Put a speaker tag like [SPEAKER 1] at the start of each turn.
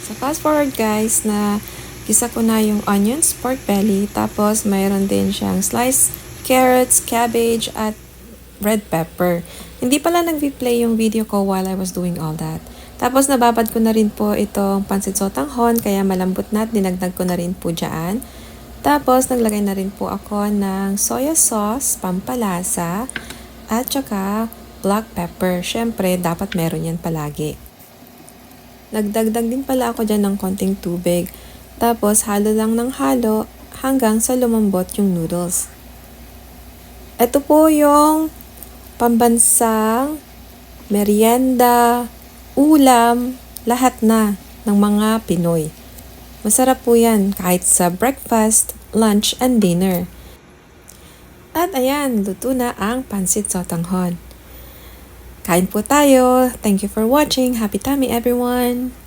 [SPEAKER 1] So fast forward guys na gisa ko na yung onions, pork belly, tapos mayroon din siyang sliced carrots, cabbage, at red pepper. Hindi pala nag-replay yung video ko while I was doing all that. Tapos nababad ko na rin po itong pansit sotanghon, kaya malambot na at dinagdag ko na rin po dyan. Tapos naglagay na rin po ako ng soya sauce, pampalasa, at saka black pepper. Syempre, dapat meron yan palagi. Nagdagdag din pala ako dyan ng konting tubig. Tapos halo lang ng halo hanggang sa lumambot yung noodles. Ito po yung pambansang merienda, ulam, lahat na ng mga Pinoy. Masarap po yan kahit sa breakfast, lunch, and dinner. At ayan, luto na ang pansit sotanghon. Kain po tayo. Thank you for watching. Happy tummy everyone!